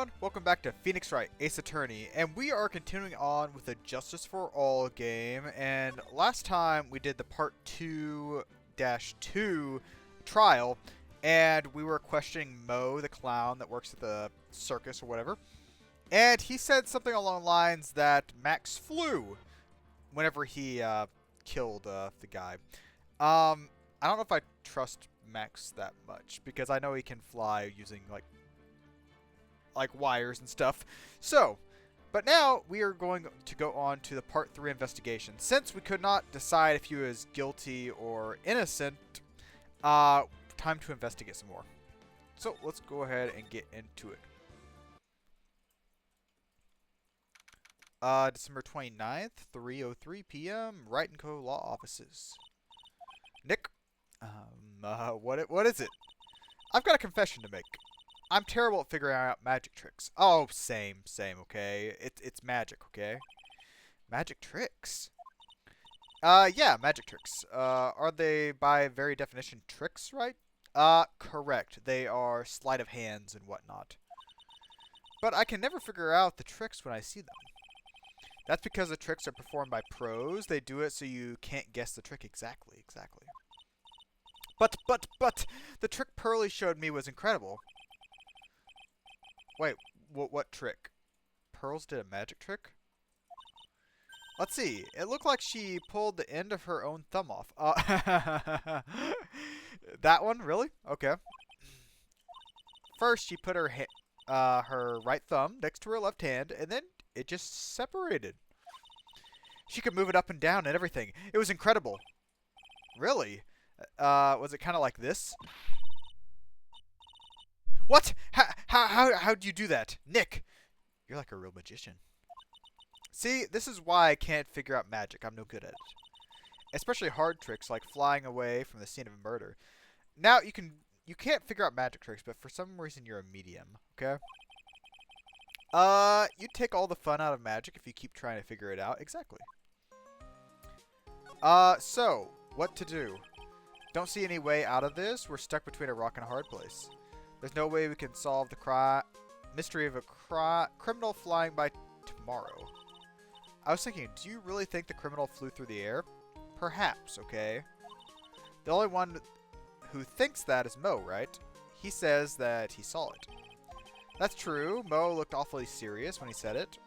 everyone, welcome back to Phoenix Wright, Ace Attorney, and we are continuing on with the Justice for All game, and last time we did the Part 2-2 trial, and we were questioning Mo, the clown that works at the circus or whatever, and he said something along the lines that Max flew whenever he killed the guy. I don't know if I trust Max that much, because I know he can fly using, like wires and stuff. So, but now we are going to go on to the Part 3 investigation. Since we could not decide if he was guilty or innocent, time to investigate some more. So, let's go ahead and get into it. December 29th, 3:03 p.m., Wright & Co. Law Offices. Nick? What is it? I've got a confession to make. I'm terrible at figuring out magic tricks. Oh, same, okay? It's magic, okay? Magic tricks? Yeah, magic tricks. Are they, by very definition, tricks, right? Correct. They are sleight of hands and whatnot. But I can never figure out the tricks when I see them. That's because the tricks are performed by pros. They do it so you can't guess the trick exactly. But, the trick Pearly showed me was incredible. Wait, what trick? Pearls did a magic trick? Let's see. It looked like she pulled the end of her own thumb off. That one? Really? Okay. First, she put her right thumb next to her left hand, and then it just separated. She could move it up and down and everything. It was incredible. Really? Was it kind of like this? What? How'd you do that? Nick! You're like a real magician. See, this is why I can't figure out magic. I'm no good at it. Especially hard tricks like flying away from the scene of a murder. Now, you can't figure out magic tricks, but for some reason you're a medium, okay? You take all the fun out of magic if you keep trying to figure it out. Exactly. So, what to do? Don't see any way out of this. We're stuck between a rock and a hard place. There's no way we can solve the mystery of a criminal flying by tomorrow. I was thinking, do you really think the criminal flew through the air? Perhaps, okay? The only one who thinks that is Mo, right? He says that he saw it. That's true. Mo looked awfully serious when he said it.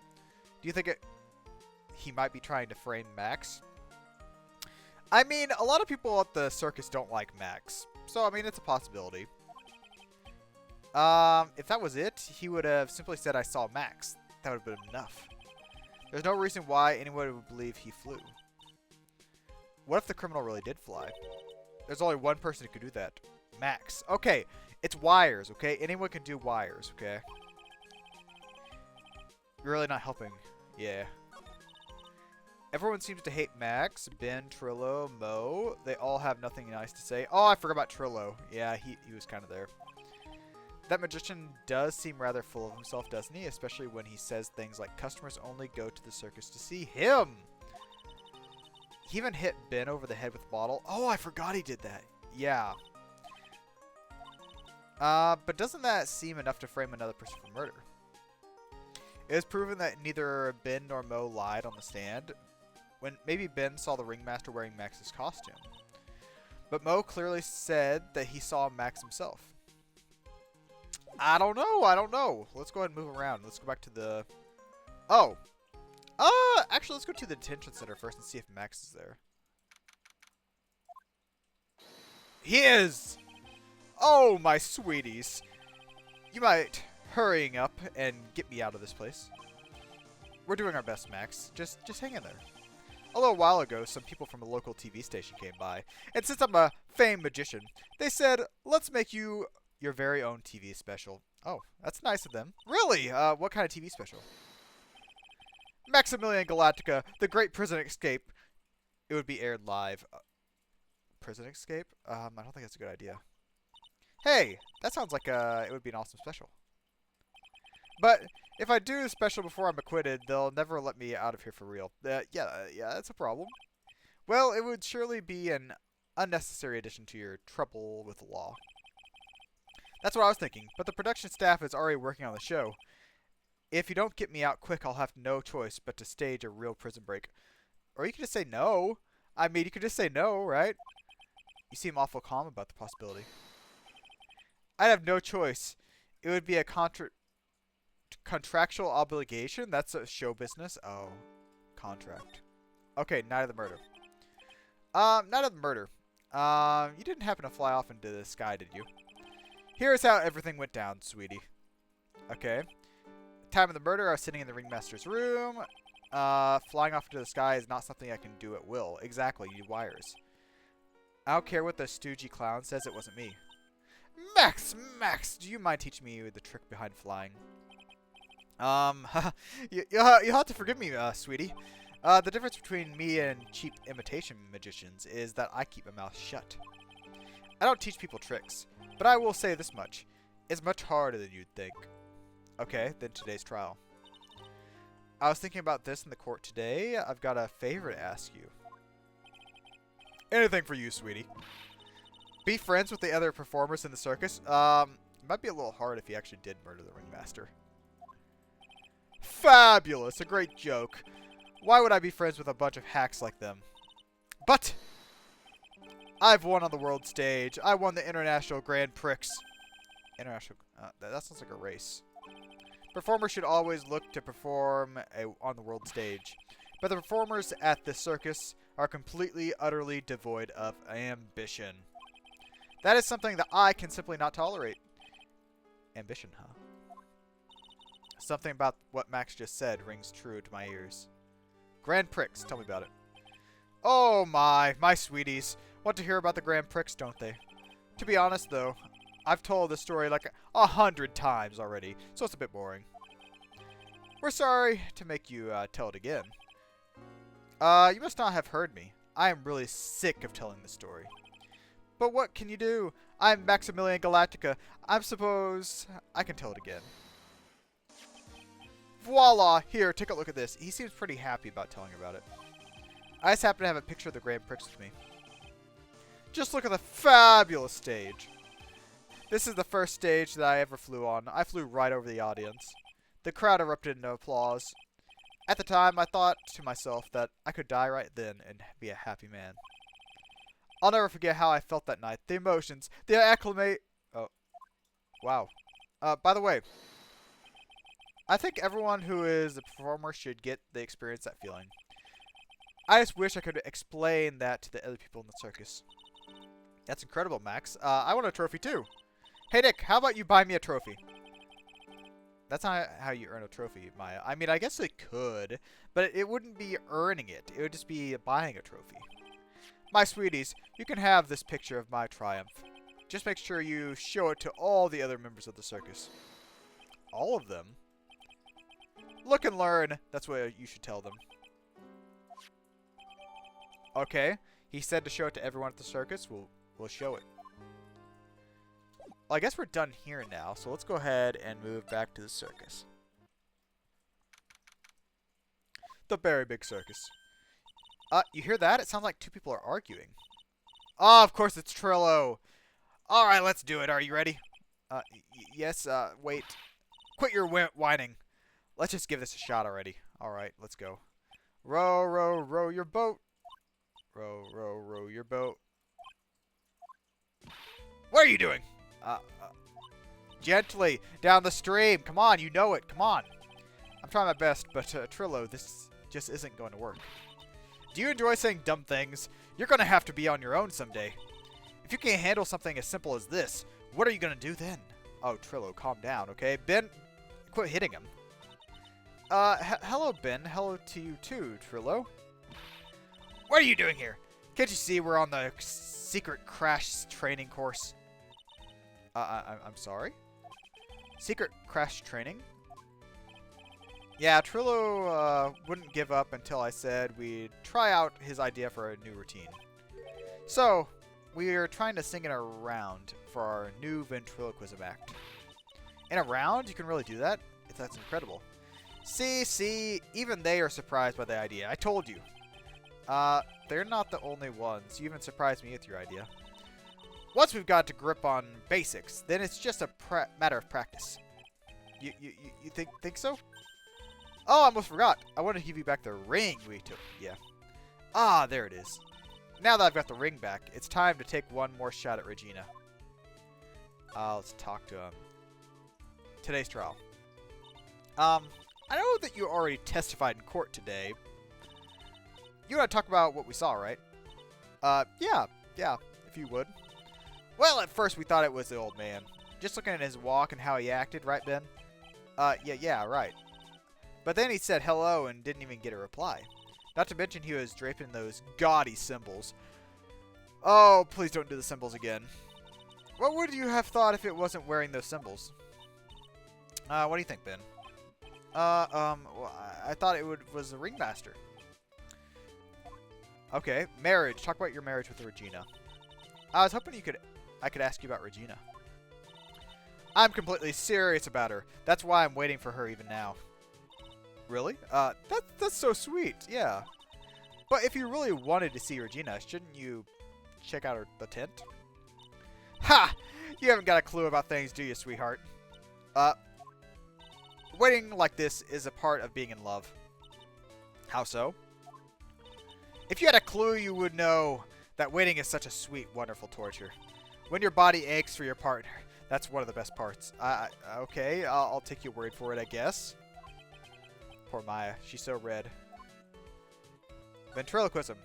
Do you think he might be trying to frame Max? I mean, a lot of people at the circus don't like Max. So, I mean, it's a possibility. If that was it, he would have simply said, I saw Max. That would have been enough. There's no reason why anyone would believe he flew. What if the criminal really did fly? There's only one person who could do that. Max. Okay, it's wires, okay? Anyone can do wires, okay? You're really not helping. Yeah. Everyone seems to hate Max, Ben, Trillo, Mo. They all have nothing nice to say. Oh, I forgot about Trillo. Yeah, he was kind of there. That magician does seem rather full of himself, doesn't he? Especially when he says things like, customers only go to the circus to see him. He even hit Ben over the head with a bottle. Oh, I forgot he did that. Yeah. But doesn't that seem enough to frame another person for murder? It is proven that neither Ben nor Mo lied on the stand, when maybe Ben saw the ringmaster wearing Max's costume. But Mo clearly said that he saw Max himself. I don't know. Let's go ahead and move around. Let's go back to the... Oh. Actually, let's go to the detention center first and see if Max is there. He is! Oh, my sweeties. You might hurrying up and get me out of this place. We're doing our best, Max. Just hang in there. A little while ago, some people from a local TV station came by, and since I'm a famed magician, they said, let's make you your very own TV special. Oh, that's nice of them. Really? What kind of TV special? Maximilian Galactica, The Great Prison Escape. It would be aired live. Prison Escape? I don't think that's a good idea. Hey, that sounds like it would be an awesome special. But if I do the special before I'm acquitted, they'll never let me out of here for real. Yeah, that's a problem. Well, it would surely be an unnecessary addition to your trouble with the law. That's what I was thinking, but the production staff is already working on the show. If you don't get me out quick, I'll have no choice but to stage a real prison break. Or you could just say no. I mean, you could just say no, right? You seem awful calm about the possibility. I'd have no choice. It would be a contractual obligation. That's a show business. Oh, contract. Okay, night of the murder. Night of the murder. You didn't happen to fly off into the sky, did you? Here's how everything went down, sweetie. Okay. Time of the murder, I was sitting in the ringmaster's room. Flying off into the sky is not something I can do at will. Exactly, you wires. I don't care what the stoogey clown says, it wasn't me. Max, do you mind teaching me the trick behind flying? You'll have to forgive me, sweetie. The difference between me and cheap imitation magicians is that I keep my mouth shut. I don't teach people tricks, but I will say this much. It's much harder than you'd think. Okay, then today's trial. I was thinking about this in the court today. I've got a favor to ask you. Anything for you, sweetie. Be friends with the other performers in the circus. It might be a little hard if he actually did murder the ringmaster. Fabulous! A great joke. Why would I be friends with a bunch of hacks like them? But I've won on the world stage. I won the International Grand Prix. International... that sounds like a race. Performers should always look to perform on the world stage. But the performers at the circus are completely, utterly devoid of ambition. That is something that I can simply not tolerate. Ambition, huh? Something about what Max just said rings true to my ears. Grand Prix, tell me about it. Oh my sweeties. Want to hear about the Grand Prix, don't they? To be honest though, I've told this story like 100 times already, so it's a bit boring. We're sorry to make you tell it again. You must not have heard me. I am really sick of telling the story. But what can you do? I'm Maximilian Galactica. I suppose I can tell it again. Voila! Here, take a look at this. He seems pretty happy about telling about it. I just happen to have a picture of the Grand Prix with me. Just look at the fabulous stage. This is the first stage that I ever flew on. I flew right over the audience. The crowd erupted into applause. At the time, I thought to myself that I could die right then and be a happy man. I'll never forget how I felt that night. The emotions, the acclimate... Oh. Wow. By the way, I think everyone who is a performer should get the experience that feeling. I just wish I could explain that to the other people in the circus. That's incredible, Max. I want a trophy too. Hey, Nick, how about you buy me a trophy? That's not how you earn a trophy, Maya. I mean, I guess it could, but it wouldn't be earning it. It would just be buying a trophy. My sweeties, you can have this picture of my triumph. Just make sure you show it to all the other members of the circus. All of them? Look and learn. That's what you should tell them. Okay. He said to show it to everyone at the circus. We'll show it. Well, I guess we're done here now, so let's go ahead and move back to the circus. The very big circus. You hear that? It sounds like two people are arguing. Oh, of course it's Trillo. Alright, let's do it. Are you ready? Yes, wait. Quit your whining. Let's just give this a shot already. Alright, let's go. Row, row, row your boat. Row, row, row your boat. What are you doing? Gently, down the stream. Come on, you know it. Come on. I'm trying my best, but Trillo, this just isn't going to work. Do you enjoy saying dumb things? You're going to have to be on your own someday. If you can't handle something as simple as this, what are you going to do then? Oh, Trillo, calm down, okay? Ben, quit hitting him. Hello, Ben. Hello to you too, Trillo. What are you doing here? Can't you see we're on the secret crash training course? I'm sorry? Secret crash training? Yeah, Trillo wouldn't give up until I said we'd try out his idea for a new routine. So, we're trying to sing in a round for our new ventriloquism act. In a round? You can really do that? That's incredible. See, even they are surprised by the idea. I told you. They're not the only ones. You even surprised me with your idea. Once we've got to grip on basics, then it's just a matter of practice. You think so? Oh, I almost forgot. I wanted to give you back the ring we took. Yeah. Ah, there it is. Now that I've got the ring back, it's time to take one more shot at Regina. Let's talk to him. Today's trial. I know that you already testified in court today. You want to talk about what we saw, right? Yeah, if you would. Well, at first we thought it was the old man. Just looking at his walk and how he acted, right, Ben? Yeah, right. But then he said hello and didn't even get a reply. Not to mention he was draping those gaudy symbols. Oh, please don't do the symbols again. What would you have thought if it wasn't wearing those symbols? What do you think, Ben? Well, I thought it was the ringmaster. Okay, marriage. Talk about your marriage with Regina. I was hoping I could ask you about Regina. I'm completely serious about her. That's why I'm waiting for her even now. Really? That's so sweet. Yeah. But if you really wanted to see Regina, shouldn't you check out the tent? Ha! You haven't got a clue about things, do you, sweetheart? Waiting like this is a part of being in love. How so? If you had a clue, you would know that waiting is such a sweet, wonderful torture. When your body aches for your partner, that's one of the best parts. Okay, I'll take your word for it, I guess. Poor Maya. She's so red. Ventriloquism.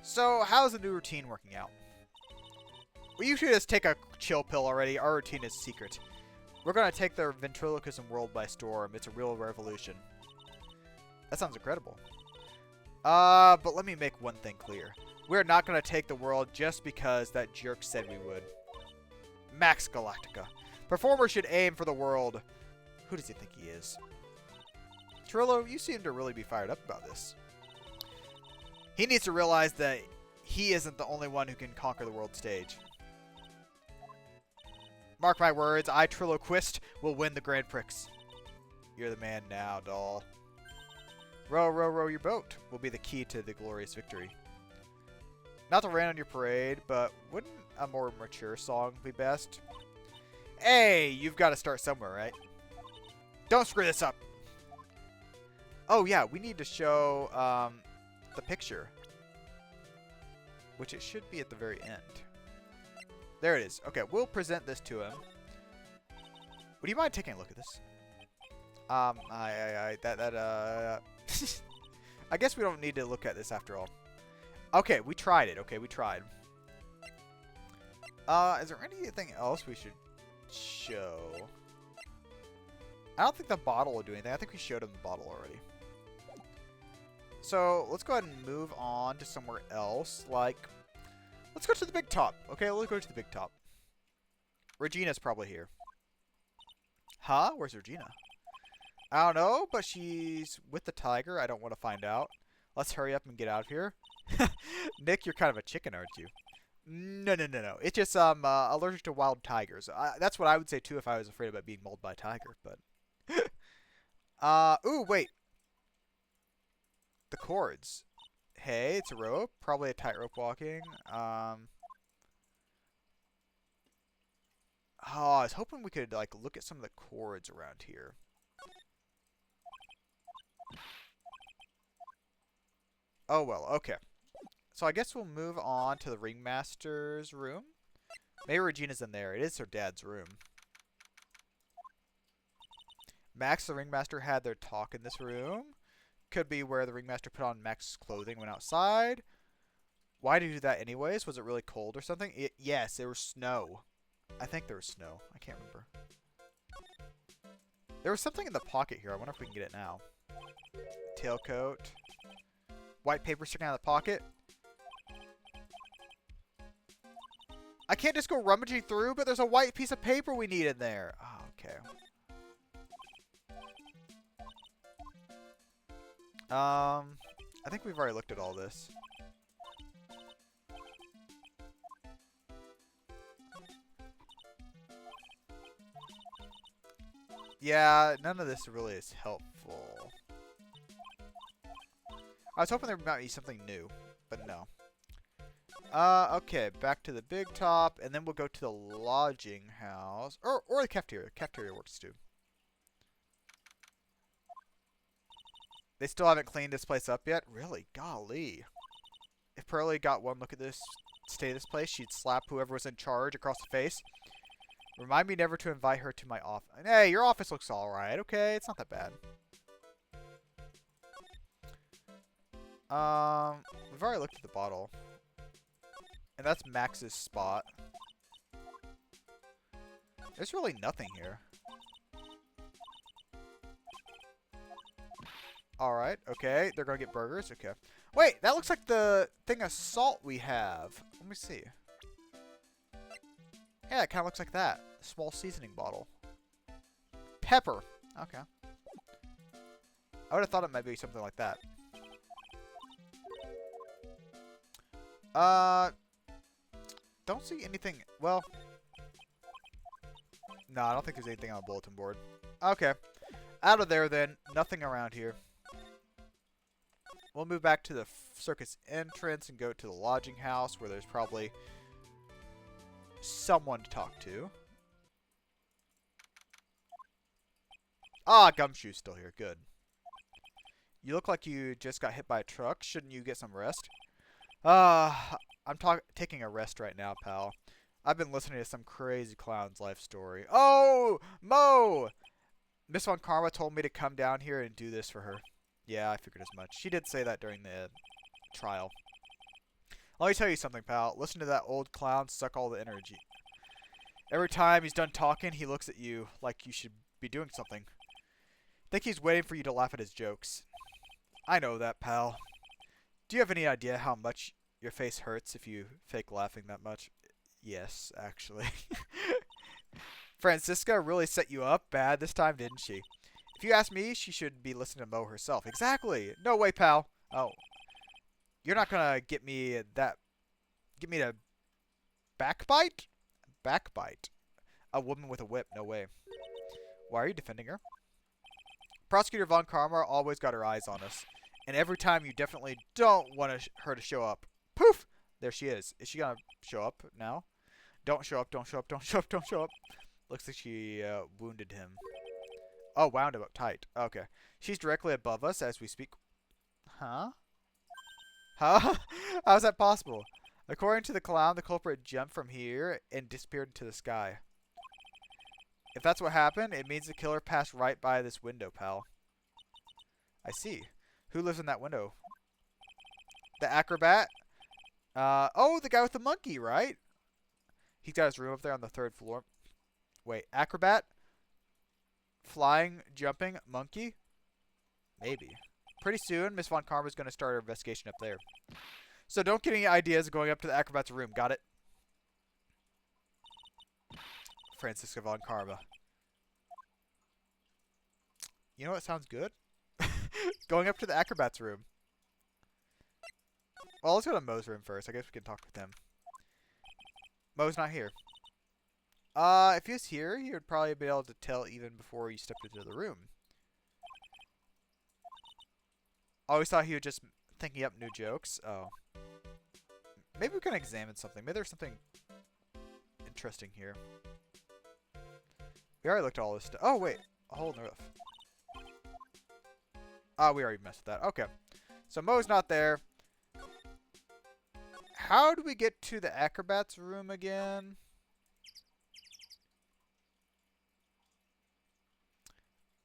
So, how's the new routine working out? We usually just take a chill pill already. Our routine is secret. We're going to take the ventriloquism world by storm. It's a real revolution. That sounds incredible. But let me make one thing clear. We're not going to take the world just because that jerk said we would. Max Galactica. Performer should aim for the world. Who does he think he is? Trillo, you seem to really be fired up about this. He needs to realize that he isn't the only one who can conquer the world stage. Mark my words, I, Trilloquist, will win the Grand Prix. You're the man now, doll. Row, row, row your boat will be the key to the glorious victory. Not to rain on your parade, but wouldn't a more mature song be best? Hey, you've got to start somewhere, right? Don't screw this up. Oh, yeah, we need to show the picture. Which it should be at the very end. There it is. Okay, we'll present this to him. Would you mind taking a look at this? I guess we don't need to look at this after all. Okay, we tried it. Okay, we tried. Is there anything else we should show? I don't think the bottle will do anything. I think we showed him the bottle already. So, let's go ahead and move on to somewhere else. Like, let's go to the big top. Okay, let's go to the big top. Regina's probably here. Huh? Where's Regina? I don't know, but she's with the tiger. I don't want to find out. Let's hurry up and get out of here. Nick, you're kind of a chicken, aren't you? No. It's just allergic to wild tigers. That's what I would say, too, if I was afraid about being mauled by a tiger. But ooh, wait. The cords. Hey, it's a rope. Probably a tightrope walking. Oh, I was hoping we could, like, look at some of the cords around here. Oh, well, okay. So I guess we'll move on to the ringmaster's room. Maybe Regina's in there. It is her dad's room. Max, the ringmaster, had their talk in this room. Could be where the ringmaster put on Max's clothing when outside. Why did he do that anyways? Was it really cold or something? Yes, there was snow. I think there was snow. I can't remember. There was something in the pocket here. I wonder if we can get it now. Tailcoat. White paper sticking out of the pocket. I can't just go rummaging through, but there's a white piece of paper we need in there. Oh, okay. I think we've already looked at all this. Yeah, none of this really is helpful. I was hoping there might be something new, but no. Okay, back to the big top, and then we'll go to the lodging house. Or the cafeteria. Cafeteria works too. They still haven't cleaned this place up yet? Really? Golly. If Pearly got one look at this state of this place, she'd slap whoever was in charge across the face. Remind me never to invite her to my office. Hey, your office looks alright. Okay, it's not that bad. We've already looked at the bottle. And that's Max's spot. There's really nothing here. Alright, okay. They're gonna get burgers. Okay. Wait, that looks like the thing of salt we have. Let me see. Yeah, it kind of looks like that. A small seasoning bottle. Pepper. Okay. I would have thought it might be something like that. Don't see anything. Well, no, I don't think there's anything on the bulletin board. Okay. Out of there, then. Nothing around here. We'll move back to the circus entrance and go to the lodging house where there's probably someone to talk to. Ah, Gumshoe's still here. Good. You look like you just got hit by a truck. Shouldn't you get some rest? I'm taking a rest right now, pal. I've been listening to some crazy clown's life story. Oh, Mo! Miss Von Karma told me to come down here and do this for her. Yeah, I figured as much. She did say that during the trial. Let me tell you something, pal. Listen to that old clown suck all the energy. Every time he's done talking, he looks at you like you should be doing something. Think he's waiting for you to laugh at his jokes. I know that, pal. Do you have any idea how much your face hurts if you fake laughing that much? Yes, actually. Francisca really set you up bad this time, didn't she? If you ask me, she should be listening to Mo herself. Exactly. No way, pal. Oh. You're not gonna get me that... Get me to... Backbite? Backbite. A woman with a whip. No way. Why are you defending her? Prosecutor Von Karma always got her eyes on us. And every time you definitely don't want her to show up. Poof! There she is. Is she gonna show up now? Don't show up, don't show up, don't show up, don't show up. Looks like she wounded him. Oh, wound him up tight. Okay. She's directly above us as we speak. Huh? Huh? How's that possible? According to the clown, the culprit jumped from here and disappeared into the sky. If that's what happened, it means the killer passed right by this window, pal. I see. Who lives in that window? The acrobat? Oh, the guy with the monkey, right? He's got his room up there on the 3rd floor. Wait, acrobat? Flying, jumping, monkey? Maybe. Pretty soon, Miss Von Karma's going to start her investigation up there. So don't get any ideas of going up to the acrobat's room. Got it? Francisca Von Karma. You know what sounds good? Going up to the acrobat's room. Well, let's go to Mo's room first. I guess we can talk with him. Mo's not here. If he was here, he would probably be able to tell even before you stepped into the room. I always thought he was just thinking up new jokes. Oh. Maybe we can examine something. Maybe there's something interesting here. We already looked at all this stuff. Oh, wait. A hole in the roof. Oh, we already messed with that. Okay. So Mo's not there. How do we get to the acrobat's room again?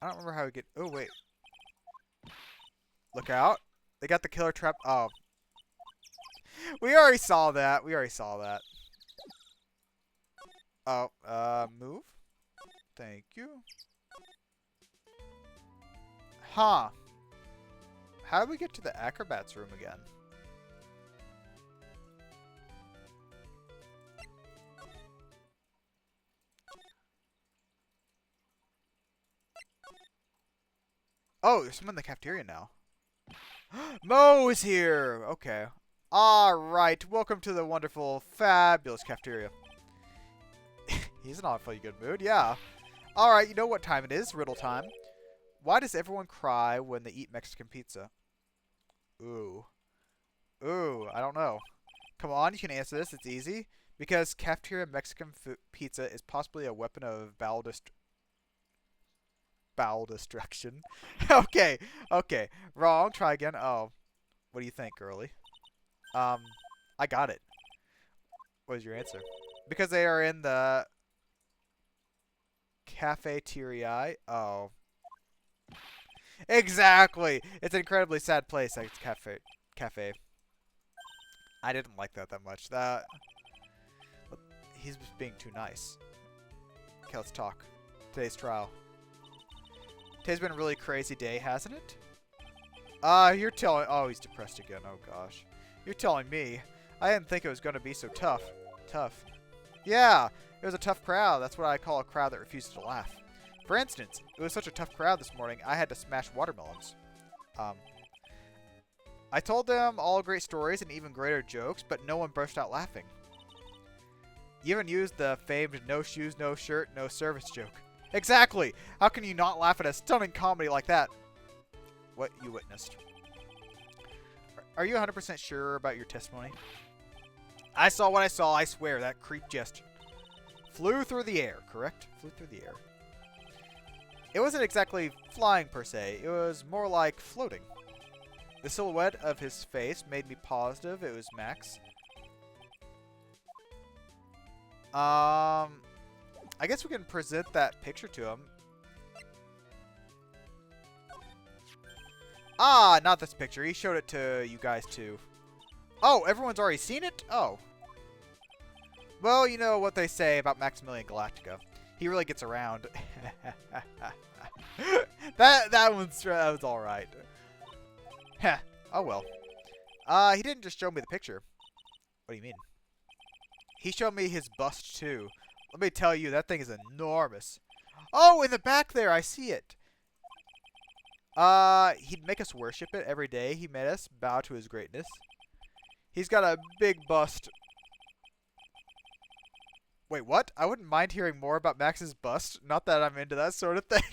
I don't remember how we get... Oh, wait. Look out. They got the killer trap. Oh. We already saw that. We already saw that. Oh, move. Thank you. Huh. How do we get to the acrobat's room again? Oh, there's someone in the cafeteria now. Mo is here! Okay. Alright, welcome to the wonderful, fabulous cafeteria. He's in an awfully good mood, yeah. Alright, you know what time it is, riddle time. Why does everyone cry when they eat Mexican pizza? Ooh. Ooh, I don't know. Come on, you can answer this, it's easy. Because cafeteria Mexican pizza is possibly a weapon of bowel Bowel destruction. Okay, okay. Wrong. Try again. Oh, what do you think, girly? Um, I got it. What is your answer? Because they are in the cafeteria. Oh. Exactly! It's an incredibly sad place, like cafe. I didn't like that much. He's just being too nice. Okay, let's talk. Today's trial. Today's been a really crazy day, hasn't it? You're telling... Oh, he's depressed again. Oh, gosh. You're telling me. I didn't think it was going to be so tough. Tough. Yeah, it was a tough crowd. That's what I call a crowd that refuses to laugh. For instance, it was such a tough crowd this morning, I had to smash watermelons. I told them all great stories and even greater jokes, but no one burst out laughing. You even used the famed no shoes, no shirt, no service joke. Exactly! How can you not laugh at a stunning comedy like that? What you witnessed. Are you 100% sure about your testimony? I saw what I saw, I swear. That creep just flew through the air, correct? Flew through the air. It wasn't exactly flying per se, it was more like floating. The silhouette of his face made me positive it was Max. I guess we can present that picture to him. Ah, not this picture. He showed it to you guys too. Oh, everyone's already seen it? Oh. Well, you know what they say about Maximilian Galactica. He really gets around. that was all right. Heh. Oh well. He didn't just show me the picture. What do you mean? He showed me his bust too. Let me tell you, that thing is enormous. Oh, in the back there, I see it. He'd make us worship it every day. He made us bow to his greatness. He's got a big bust. Wait, what? I wouldn't mind hearing more about Max's bust. Not that I'm into that sort of thing.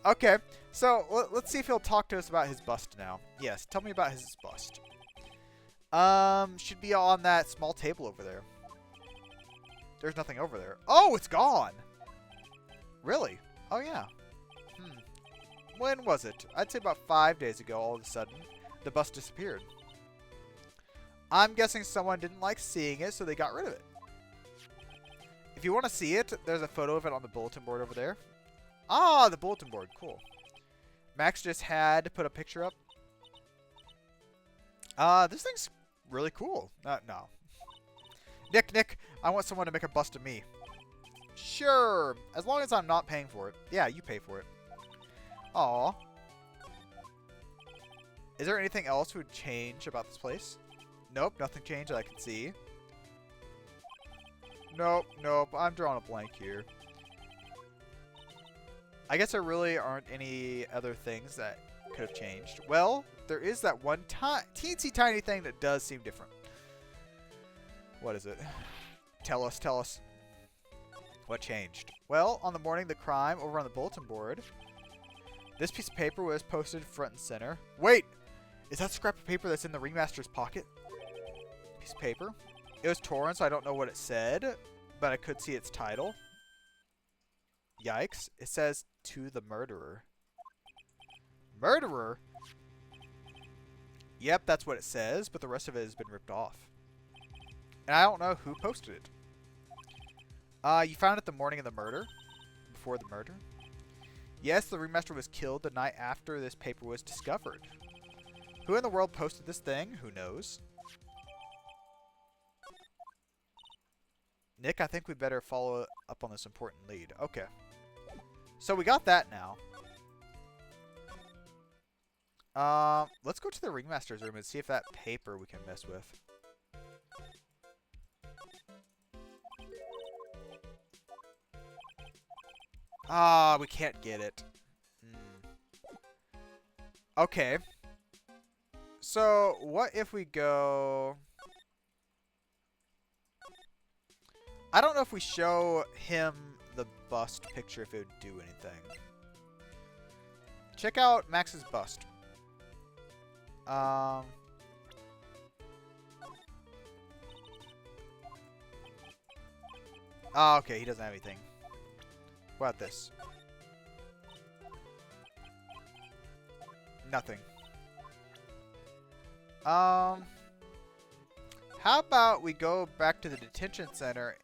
Okay, so let's see if he'll talk to us about his bust now. Yes, tell me about his bust. Should be on that small table over there. There's nothing over there. Oh, it's gone! Really? Oh, yeah. When was it? I'd say about 5 days ago, all of a sudden, the bust disappeared. I'm guessing someone didn't like seeing it, so they got rid of it. If you want to see it, there's a photo of it on the bulletin board over there. Ah, the bulletin board. Cool. Max just had to put a picture up. This thing's really cool. No. Nick, I want someone to make a bust of me. Sure, as long as I'm not paying for it. Yeah, you pay for it. Aw. Is there anything else would change about this place? Nope, nothing changed that I can see. Nope, I'm drawing a blank here. I guess there really aren't any other things that could have changed. Well, there is that one teensy tiny thing that does seem different. What is it? Tell us. What changed? Well, on the morning of the crime, over on the bulletin board, this piece of paper was posted front and center. Wait! Is that scrap of paper that's in the remaster's pocket? Piece of paper? It was torn, so I don't know what it said, but I could see its title. Yikes. It says, "To the murderer." Murderer? Yep, that's what it says, but the rest of it has been ripped off. And I don't know who posted it. You found it the morning of the murder? Before the murder? Yes, the remaster was killed the night after this paper was discovered. Who in the world posted this thing? Who knows? Nick, I think we better follow up on this important lead. Okay. So we got that now. Let's go to the ringmaster's room and see if that paper we can mess with. Ah, we can't get it. Okay. So, what if we go... I don't know if we show him the bust picture if it would do anything. Check out Max's bust. Oh, okay, he doesn't have anything. What about this? Nothing. How about we go back to the detention center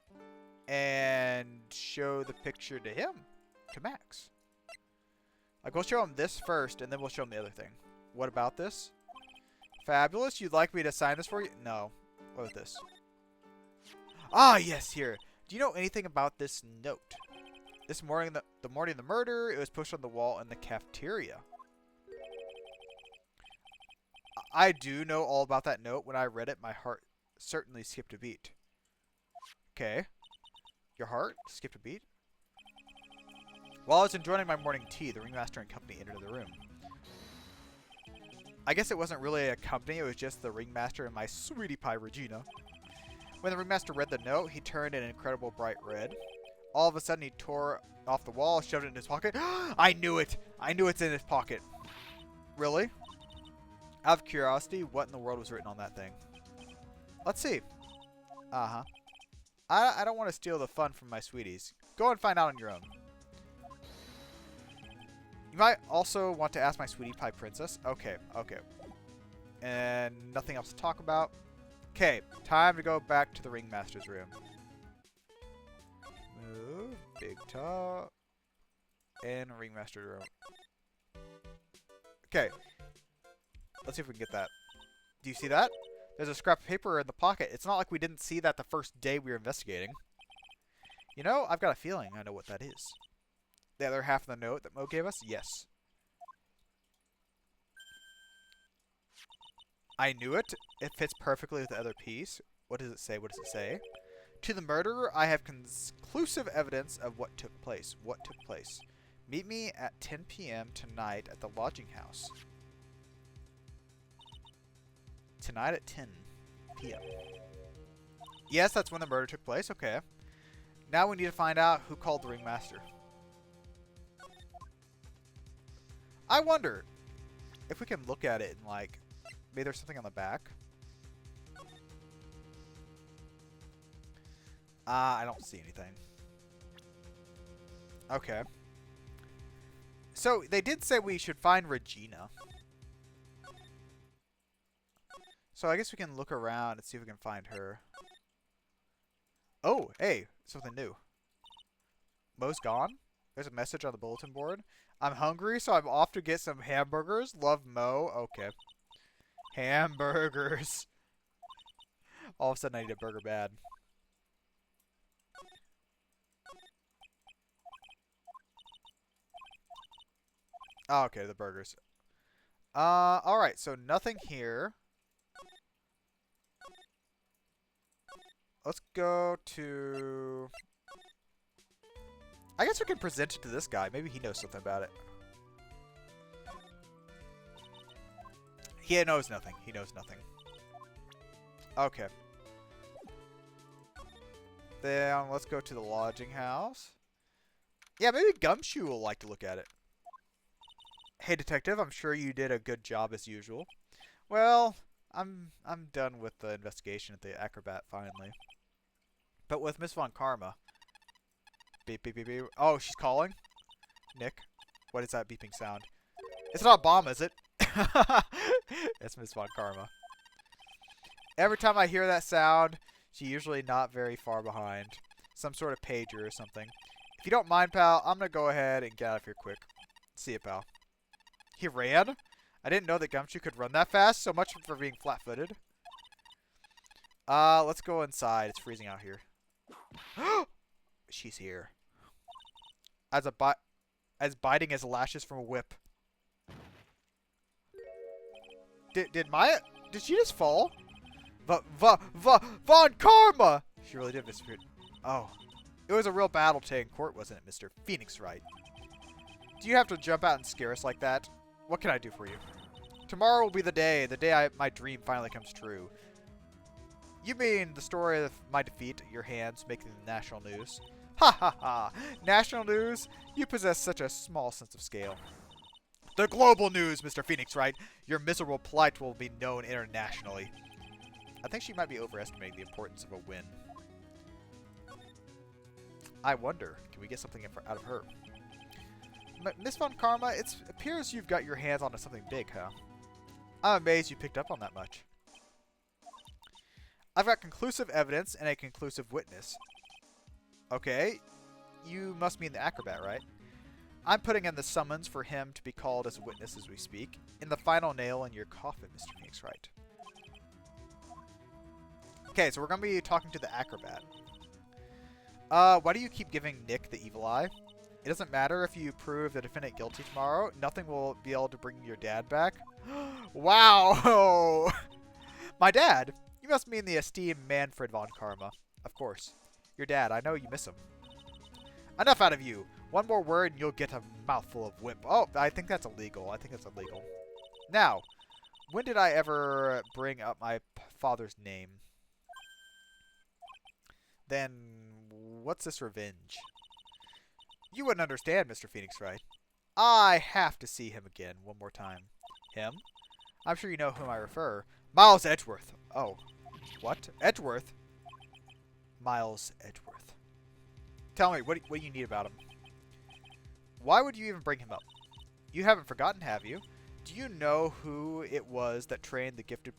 and show the picture to him, to Max. Like, we'll show him this first, and then we'll show him the other thing. What about this? Fabulous. You'd like me to sign this for you? No. What about this? Ah, yes, here. Do you know anything about this note? This morning, the morning of the murder, it was pushed on the wall in the cafeteria. I do know all about that note. When I read it, my heart certainly skipped a beat. Okay. Your heart skipped a beat? While I was enjoying my morning tea, the ringmaster and company entered the room. I guess it wasn't really a company, it was just the ringmaster and my sweetie pie Regina. When the ringmaster read the note, he turned an incredible bright red. All of a sudden, he tore off the wall, shoved it in his pocket. I knew it! I knew it's in his pocket. Really? Out of curiosity, what in the world was written on that thing? Let's see. Uh-huh. I don't want to steal the fun from my sweeties. Go and find out on your own. You might also want to ask my sweetie pie princess. Okay, okay. And nothing else to talk about. Okay, time to go back to the ringmaster's room. Move, big top, and ringmaster's room. Okay. Let's see if we can get that. Do you see that? There's a scrap of paper in the pocket. It's not like we didn't see that the first day we were investigating. You know, I've got a feeling I know what that is. The other half of the note that Mo gave us? Yes. I knew it. It fits perfectly with the other piece. What does it say? What does it say? To the murderer, I have conclusive evidence of what took place. What took place? Meet me at 10 p.m. tonight at the lodging house. Tonight at 10 p.m. Yes, that's when the murder took place. Okay. Now we need to find out who called the ringmaster. I wonder if we can look at it and, like, maybe there's something on the back. I don't see anything. Okay. So, they did say we should find Regina. So, I guess we can look around and see if we can find her. Oh, hey, something new. Mo's gone? There's a message on the bulletin board. I'm hungry, so I'm off to get some hamburgers. Love, Mo. Okay. Hamburgers. All of a sudden, I need a burger bad. Oh, okay, the burgers. Alright, so nothing here. Let's go to... I guess we can present it to this guy. Maybe he knows something about it. He knows nothing. He knows nothing. Okay. Then let's go to the lodging house. Yeah, maybe Gumshoe will like to look at it. Hey, detective, I'm sure you did a good job as usual. Well, I'm done with the investigation at the Acrobat finally. But with Miss Von Karma... Beep, beep, beep, beep. Oh, she's calling? Nick? What is that beeping sound? It's not a bomb, is it? It's Miss Von Karma. Every time I hear that sound, she's usually not very far behind. Some sort of pager or something. If you don't mind, pal, I'm going to go ahead and get out of here quick. See you, pal. He ran? I didn't know that Gumshoe could run that fast. So much for being flat-footed. Let's go inside. It's freezing out here. She's here. As biting as lashes from a whip. Did Maya... Did she just fall? Von Karma! She really did disappear. Oh. It was a real battle today in court, wasn't it, Mr. Phoenix Wright? Do you have to jump out and scare us like that? What can I do for you? Tomorrow will be the day my dream finally comes true. You mean the story of my defeat at your hands making the national news? Ha ha ha! National news? You possess such a small sense of scale. The global news, Mr. Phoenix Wright. Your miserable plight will be known internationally. I think she might be overestimating the importance of a win. I wonder, can we get something out of her? Miss Von Karma, it appears you've got your hands onto something big, huh? I'm amazed you picked up on that much. I've got conclusive evidence and a conclusive witness. Okay, you must mean the acrobat, right? I'm putting in the summons for him to be called as a witness as we speak. In the final nail in your coffin, Mr. Phoenix Wright. Okay, so we're going to be talking to the acrobat. Why do you keep giving Nick the evil eye? It doesn't matter if you prove the defendant guilty tomorrow. Nothing will be able to bring your dad back. Wow! My dad? You must mean the esteemed Manfred von Karma. Of course. Your dad, I know you miss him. Enough out of you! One more word and you'll get a mouthful of whip. Oh, I think that's illegal. Now, when did I ever bring up my father's name? Then, what's this revenge? You wouldn't understand, Mr. Phoenix Wright. I have to see him again one more time. Him? I'm sure you know whom I refer. Miles Edgeworth. Oh. What? Edgeworth? Miles Edgeworth. Tell me, what do you need about him? Why would you even bring him up? You haven't forgotten, have you? Do you know who it was that trained the gifted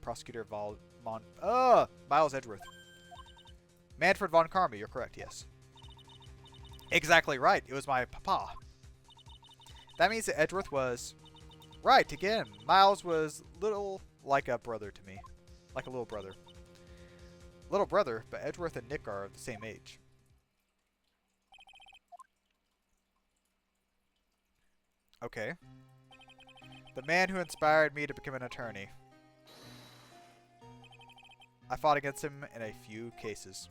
prosecutor Miles Edgeworth? Manfred von Karma, you're correct, yes. Exactly right. It was my papa. That means that Edgeworth was... Right, again. Miles was little like a brother to me. Like a little brother. Little brother, but Edgeworth and Nick are the same age. Okay. The man who inspired me to become an attorney. I fought against him in a few cases.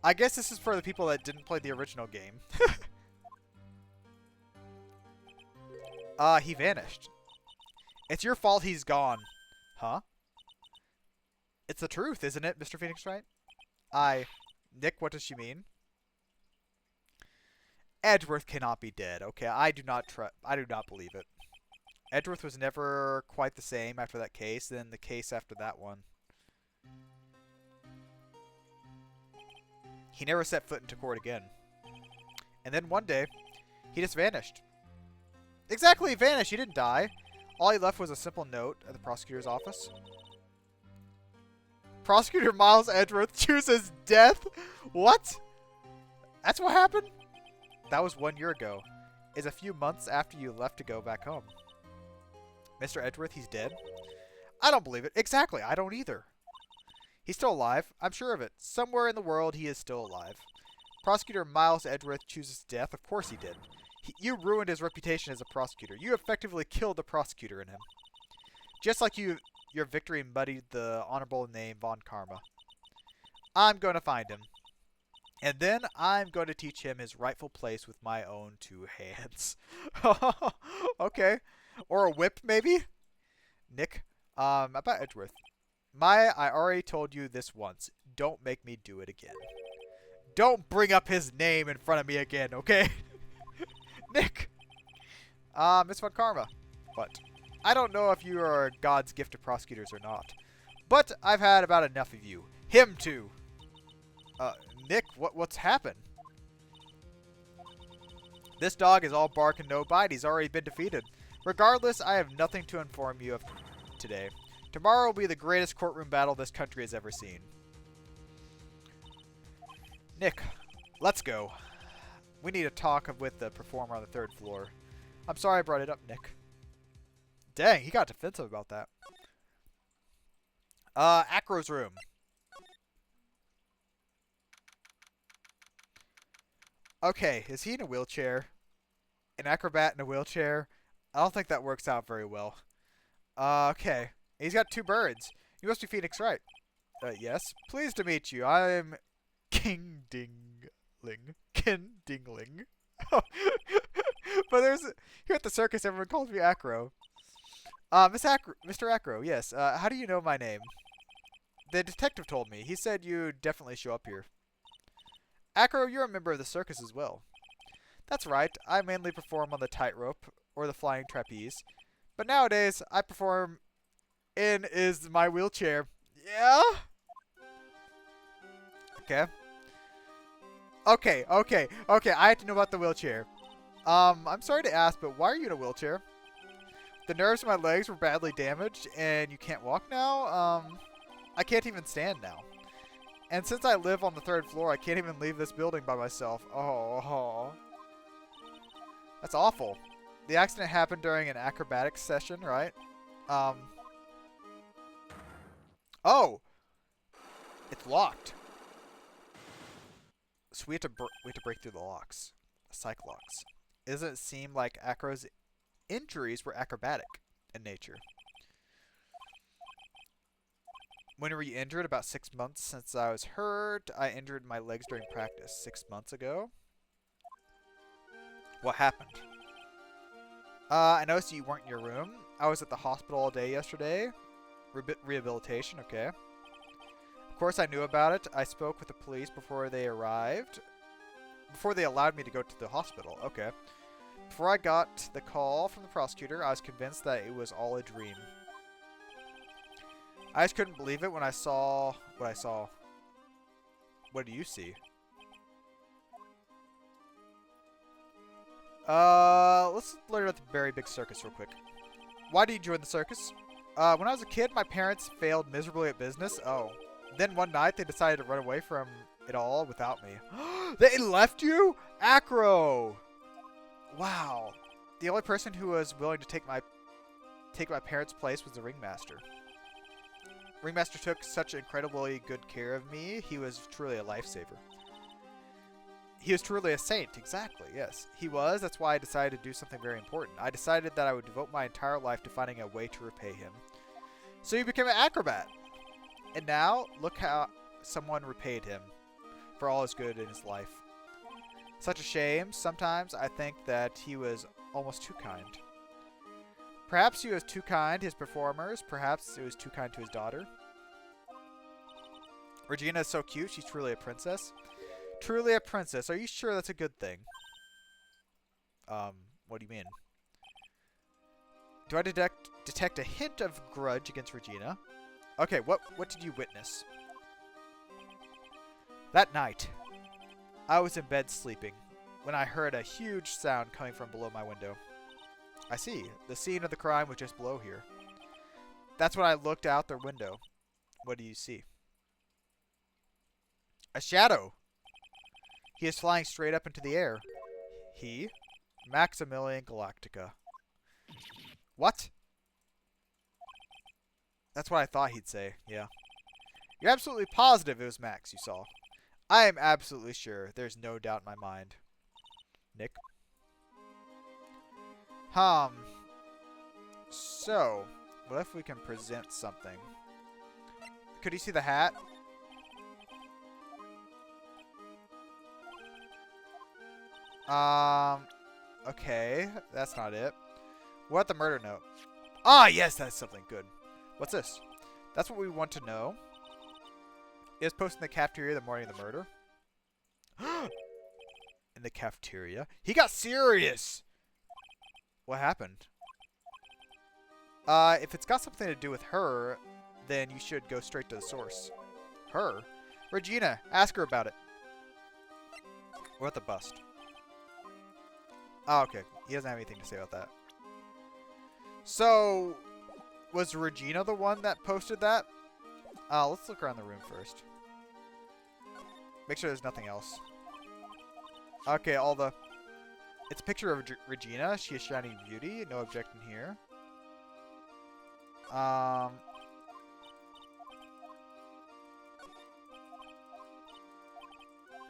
I guess this is for the people that didn't play the original game. He vanished. It's your fault he's gone. Huh? It's the truth, isn't it, Mr. Phoenix Wright? Nick, what does she mean? Edgeworth cannot be dead. Okay, I do not believe it. Edgeworth was never quite the same after that case, then the case after that one. He never set foot into court again. And then one day, he just vanished. Exactly, he vanished. He didn't die. All he left was a simple note at the prosecutor's office. Prosecutor Miles Edgeworth chooses death? What? That's what happened? That was 1 year ago. It's a few months after you left to go back home. Mr. Edgeworth, he's dead? I don't believe it. Exactly, I don't either. He's still alive. I'm sure of it. Somewhere in the world, he is still alive. Prosecutor Miles Edgeworth chooses death. Of course he did. You ruined his reputation as a prosecutor. You effectively killed the prosecutor in him. Just like your victory muddied the honorable name Von Karma. I'm going to find him. And then I'm going to teach him his rightful place with my own 2 hands. Okay. Or a whip, maybe? Nick, about Edgeworth. I already told you this once. Don't make me do it again. Don't bring up his name in front of me again, okay? Nick! Miss Von Karma. What? I don't know if you are God's gift to prosecutors or not. But I've had about enough of you. Him too. Nick, what's happened? This dog is all bark and no bite. He's already been defeated. Regardless, I have nothing to inform you of today. Tomorrow will be the greatest courtroom battle this country has ever seen. Nick, let's go. We need to talk with the performer on the 3rd floor. I'm sorry I brought it up, Nick. Dang, he got defensive about that. Acro's room. Okay, is he in a wheelchair? An acrobat in a wheelchair? I don't think that works out very well. Okay. He's got 2 birds. You must be Phoenix Wright. Yes. Pleased to meet you. I'm King Dingling. Ken Dingling. But here at the circus, everyone calls me Acro. Mr. Acro, yes. How do you know my name? The detective told me. He said you'd definitely show up here. Acro, you're a member of the circus as well. That's right. I mainly perform on the tightrope or the flying trapeze. But nowadays, I perform in my wheelchair. Yeah? Okay. Okay, okay, okay. I have to know about the wheelchair. I'm sorry to ask, but why are you in a wheelchair? The nerves in my legs were badly damaged, and you can't walk now? I can't even stand now. And since I live on the 3rd floor, I can't even leave this building by myself. Oh. That's awful. The accident happened during an acrobatics session, right? Um. Oh! It's locked. So we have to break through the locks. Psych locks. Doesn't it seem like Acro's injuries were acrobatic in nature? When were you injured? About 6 months since I was hurt. I injured my legs during practice 6 months ago. What happened? I noticed you weren't in your room. I was at the hospital all day yesterday. Rehabilitation, okay. Of course I knew about it. I spoke with the police before they arrived. Before they allowed me to go to the hospital, okay. Before I got the call from the prosecutor, I was convinced that it was all a dream. I just couldn't believe it when I saw what I saw. What do you see? Let's learn about the very big circus real quick. Why did you join the circus? When I was a kid, my parents failed miserably at business. Oh. Then one night, they decided to run away from it all without me. They left you? Acro! Wow. The only person who was willing to take my parents' place was the ringmaster. Ringmaster took such incredibly good care of me. He was truly a lifesaver. He was truly a saint, exactly, yes. He was, that's why I decided to do something very important. I decided that I would devote my entire life to finding a way to repay him. So you became an acrobat. And now, look how someone repaid him for all his good in his life. Such a shame. Sometimes I think that he was almost too kind. Perhaps he was too kind to his performers. Perhaps it was too kind to his daughter. Regina is so cute. She's truly a princess. Truly a princess. Are you sure that's a good thing? What do you mean? Do I detect a hint of grudge against Regina? Okay, what did you witness? That night, I was in bed sleeping when I heard a huge sound coming from below my window. I see. The scene of the crime was just below here. That's when I looked out the window. What do you see? A shadow! He is flying straight up into the air. He? Maximilian Galactica. What? That's what I thought he'd say, yeah. You're absolutely positive it was Max you saw. I am absolutely sure. There's no doubt in my mind. Nick? So, what if we can present something? Could you see the hat? Okay, that's not it. What about the murder note? Ah, yes, that's something good. What's this? That's what we want to know. It was posted in the cafeteria the morning of the murder. In the cafeteria? He got serious! What happened? If it's got something to do with her, then you should go straight to the source. Her? Regina, ask her about it. What about the bust? Oh, okay. He doesn't have anything to say about that. So, was Regina the one that posted that? Let's look around the room first. Make sure there's nothing else. Okay, it's a picture of Regina. She is shining beauty. No objection here.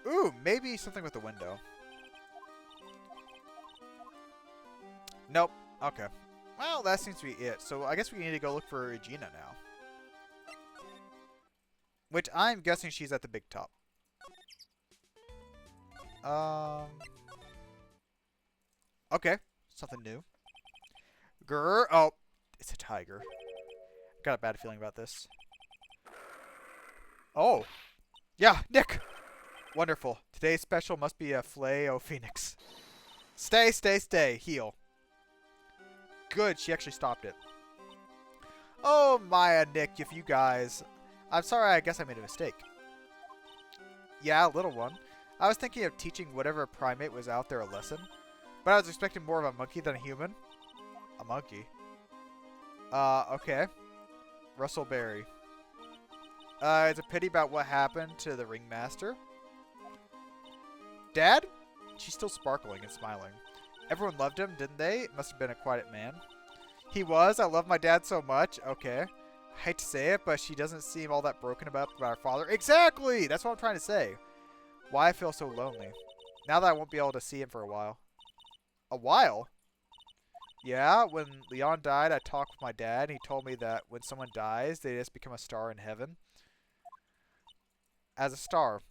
Ooh, maybe something with the window. Nope. Okay. Well, that seems to be it. So I guess we need to go look for Regina now. Which I'm guessing she's at the big top. Okay. Something new. Grr. Oh, it's a tiger. Got a bad feeling about this. Oh. Yeah, Nick. Wonderful. Today's special must be a filet o phoenix. Stay, stay, stay. Heal. Good, she actually stopped it. Oh, Maya, Nick, if you guys... I'm sorry, I guess I made a mistake. Yeah, little one. I was thinking of teaching whatever primate was out there a lesson, but I was expecting more of a monkey than a human. A monkey. Okay. Russell Berry. It's a pity about what happened to the ringmaster. Dad? She's still sparkling and smiling. Everyone loved him, didn't they? Must have been a quiet man. He was. I love my dad so much. Okay. I hate to say it, but she doesn't seem all that broken about our father. Exactly! That's what I'm trying to say. Why I feel so lonely. Now that I won't be able to see him for a while. A while? Yeah, when Leon died, I talked with my dad, and he told me that when someone dies, they just become a star in heaven. As a star.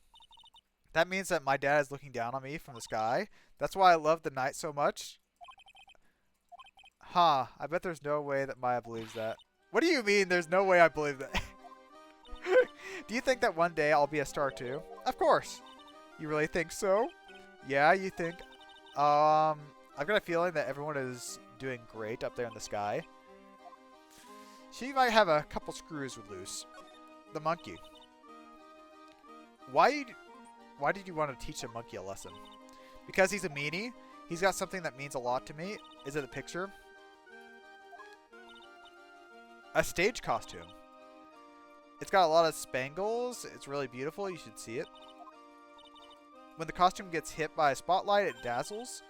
That means that my dad is looking down on me from the sky. That's why I love the night so much. Huh, I bet there's no way that Maya believes that. What do you mean there's no way I believe that? Do you think that one day I'll be a star too? Of course. You really think so? Yeah, you think? I've got a feeling that everyone is doing great up there in the sky. She might have a couple screws loose. The monkey. Why did you want to teach a monkey a lesson? Because he's a meanie? He's got something that means a lot to me. Is it a picture? A stage costume. It's got a lot of spangles. It's really beautiful. You should see it. When the costume gets hit by a spotlight, it dazzles.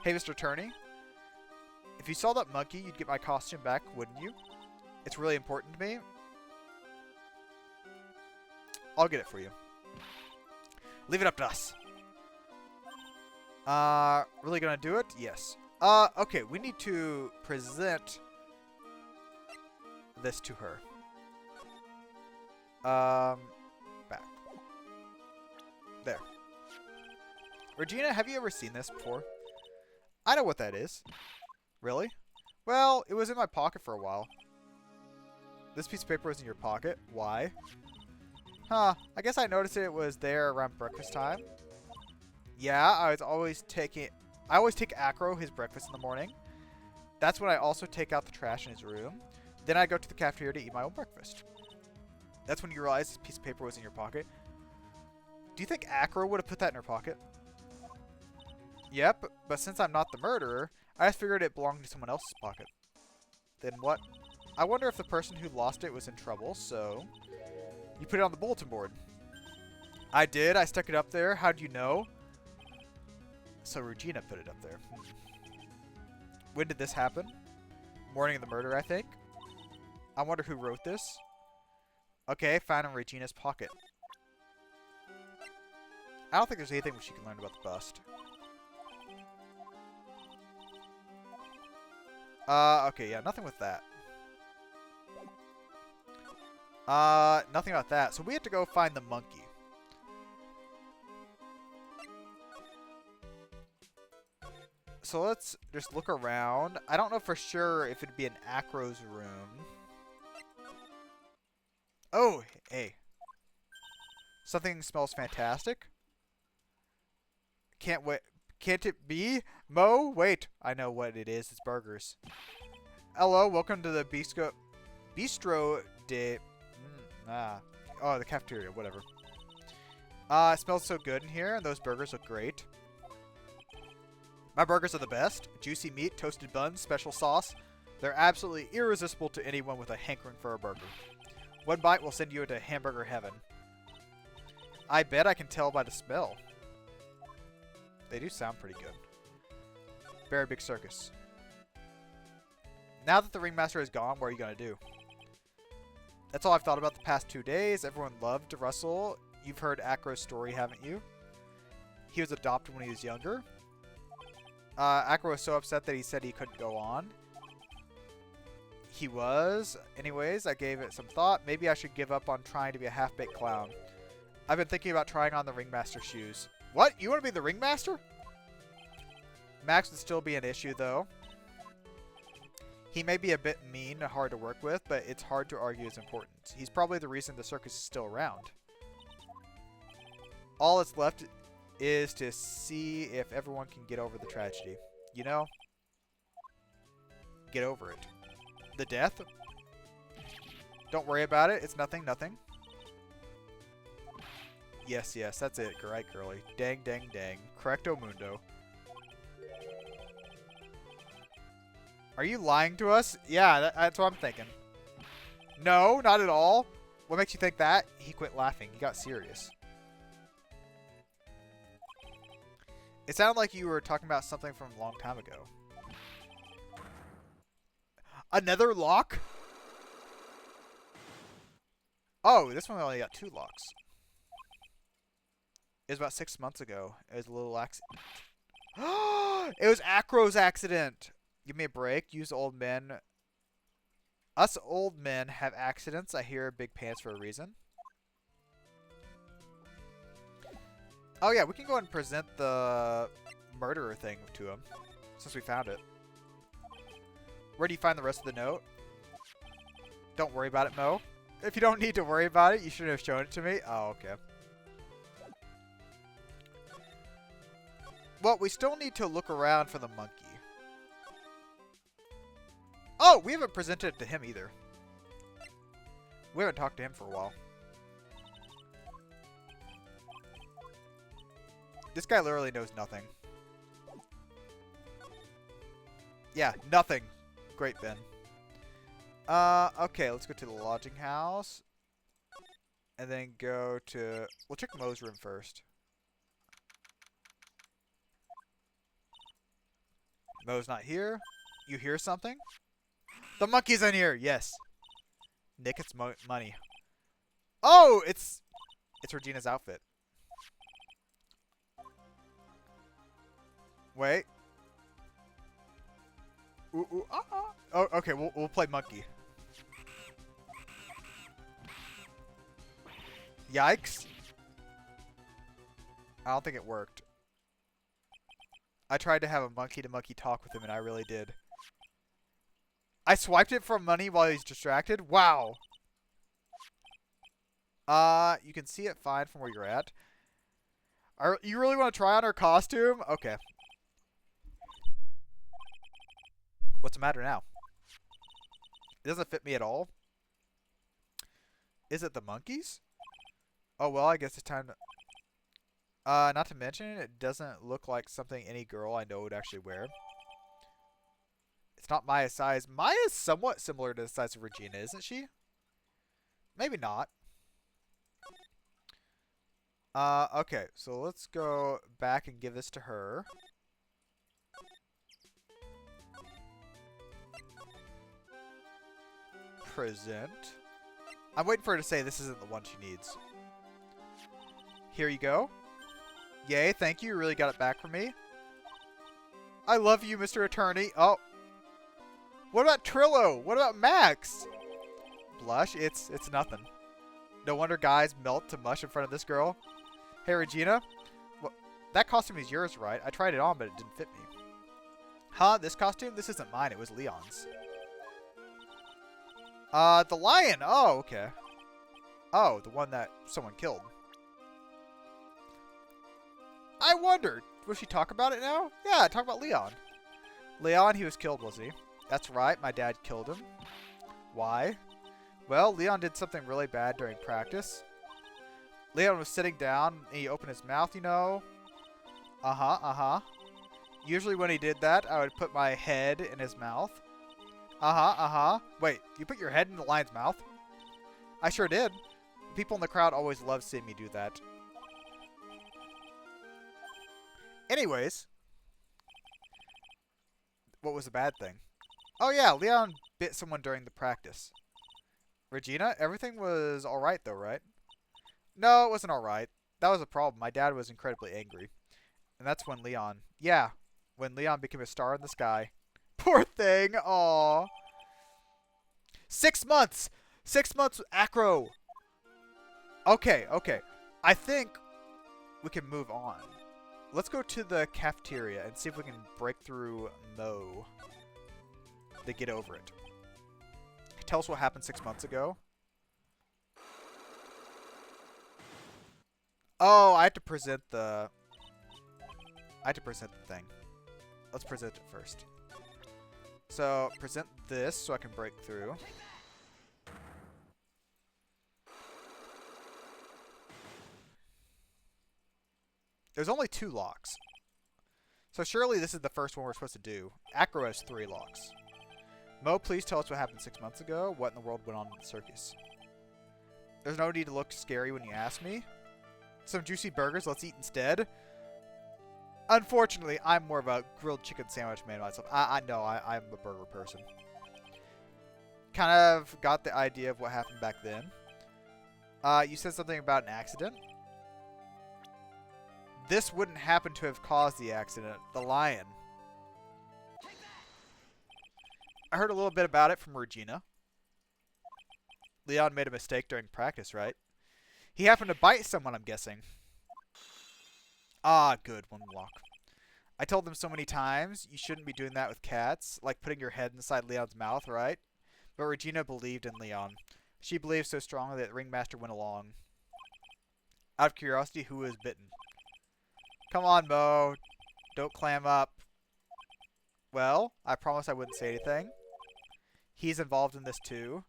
Hey, Mr. Turney. If you saw that monkey, you'd get my costume back, wouldn't you? It's really important to me. I'll get it for you. Leave it up to us. Really gonna do it? Yes. Okay, we need to present this to her. Back. There. Regina, have you ever seen this before? I know what that is. Really? Well, it was in my pocket for a while. This piece of paper was in your pocket. Why? Huh, I guess I noticed it was there around breakfast time. Yeah, I always take Acro his breakfast in the morning. That's when I also take out the trash in his room. Then I go to the cafeteria to eat my own breakfast. That's when you realize this piece of paper was in your pocket. Do you think Acro would have put that in her pocket? Yep, but since I'm not the murderer, I just figured it belonged to someone else's pocket. Then what? I wonder if the person who lost it was in trouble, so... You put it on the bulletin board. I did. I stuck it up there. How'd you know? So Regina put it up there. When did this happen? Morning of the murder, I think. I wonder who wrote this. Okay, found in Regina's pocket. I don't think there's anything she can learn about the bust. Okay, yeah, nothing with that. Nothing about that. So we have to go find the monkey. So let's just look around. I don't know for sure if it'd be in Acro's room. Oh, hey. Something smells fantastic. Can't wait. Can't it be? Mo? Wait. I know what it is. It's burgers. Hello, welcome to the Bistro de... Oh, the cafeteria, whatever. It smells so good in here, and those burgers look great. My burgers are the best. Juicy meat, toasted buns, special sauce. They're absolutely irresistible to anyone with a hankering for a burger. One bite will send you into hamburger heaven. I bet I can tell by the smell. They do sound pretty good. Very big circus. Now that the ringmaster is gone, what are you going to do? That's all I've thought about the past 2 days. Everyone loved Russell. You've heard Acro's story, haven't you? He was adopted when he was younger. Acro was so upset that he said he couldn't go on. He was. Anyways, I gave it some thought. Maybe I should give up on trying to be a half-baked clown. I've been thinking about trying on the ringmaster's shoes. What? You want to be the ringmaster? Max would still be an issue, though. He may be a bit mean and hard to work with, but it's hard to argue his importance. He's probably the reason the circus is still around. All that's left is to see if everyone can get over the tragedy. You know? Get over it. The death? Don't worry about it. It's nothing, nothing. Yes, yes, that's it. Right, girly. Dang, dang, dang. Correcto mundo. Are you lying to us? Yeah, that's what I'm thinking. No, not at all. What makes you think that? He quit laughing. He got serious. It sounded like you were talking about something from a long time ago. Another lock? Oh, this one only got 2 locks. It was about 6 months ago. It was a little accident. It was Acro's accident. Give me a break. Use old men. Us old men have accidents. I hear big pants for a reason. Oh yeah, we can go ahead and present the murderer thing to him, since we found it. Where do you find the rest of the note? Don't worry about it, Mo. If you don't need to worry about it, you shouldn't have shown it to me. Oh, okay. Well, we still need to look around for the monkey. Oh, we haven't presented it to him either. We haven't talked to him for a while. This guy literally knows nothing. Yeah, nothing. Great, Ben. Okay, let's go to the lodging house. And then go to... We'll check Mo's room first. Mo's not here. You hear something? The monkey's in here! Yes. Nick, it's money. Oh! It's Regina's outfit. Wait. Ooh, ooh, Oh, okay, we'll play monkey. Yikes. I don't think it worked. I tried to have a monkey-to-monkey talk with him, and I really did. I swiped it for money while he's distracted? Wow. You can see it fine from where you're at. You really want to try on her costume? Okay. What's the matter now? It doesn't fit me at all. Is it the monkeys? Oh, well, I guess it's time to... not to mention, it doesn't look like something any girl I know would actually wear. It's not Maya's size. Maya's somewhat similar to the size of Regina, isn't she? Maybe not. Okay, so let's go back and give this to her. Present. I'm waiting for her to say this isn't the one she needs. Here you go. Yay, thank you. You really got it back for me. I love you, Mr. Attorney. Oh. What about Trillo? What about Max? Blush? It's nothing. No wonder guys melt to mush in front of this girl. Hey, Regina. Well, that costume is yours, right? I tried it on, but it didn't fit me. Huh? This costume? This isn't mine. It was Leon's. The lion. Oh, okay. Oh, the one that someone killed. I wondered. Will she talk about it now? Yeah, talk about Leon. Leon, he was killed, was he? That's right. My dad killed him. Why? Well, Leon did something really bad during practice. Leon was sitting down, and he opened his mouth, you know. Uh-huh, uh-huh. Usually when he did that, I would put my head in his mouth. Uh-huh, uh-huh. Wait, you put your head in the lion's mouth? I sure did. People in the crowd always love seeing me do that. Anyways. What was the bad thing? Oh yeah, Leon bit someone during the practice. Regina, everything was alright though, right? No, it wasn't alright. That was a problem. My dad was incredibly angry. And that's when Leon... Yeah, when Leon became a star in the sky. Poor thing. Aww. 6 months. 6 months with Acro. Okay, okay. I think we can move on. Let's go to the cafeteria and see if we can break through Mo to get over it. Tell us what happened 6 months ago. Oh, I have to present the... thing. Let's present it first. So, present this so I can break through. There's only 2 locks. So surely this is the first one we're supposed to do. Acro has 3 locks. Mo, please tell us what happened 6 months ago. What in the world went on in the circus? There's no need to look scary when you ask me. Some juicy burgers, let's eat instead. Unfortunately, I'm more of a grilled chicken sandwich man myself. I know, I'm a burger person. Kind of got the idea of what happened back then. You said something about an accident. This wouldn't happen to have caused the accident. The lion. I heard a little bit about it from Regina. Leon made a mistake during practice, right? He happened to bite someone, I'm guessing. Ah, good. 1 lock. I told them so many times, you shouldn't be doing that with cats. Like putting your head inside Leon's mouth, right? But Regina believed in Leon. She believed so strongly that the ringmaster went along. Out of curiosity, who was bitten? Come on, Mo. Don't clam up. Well, I promised I wouldn't say anything. He's involved in this too.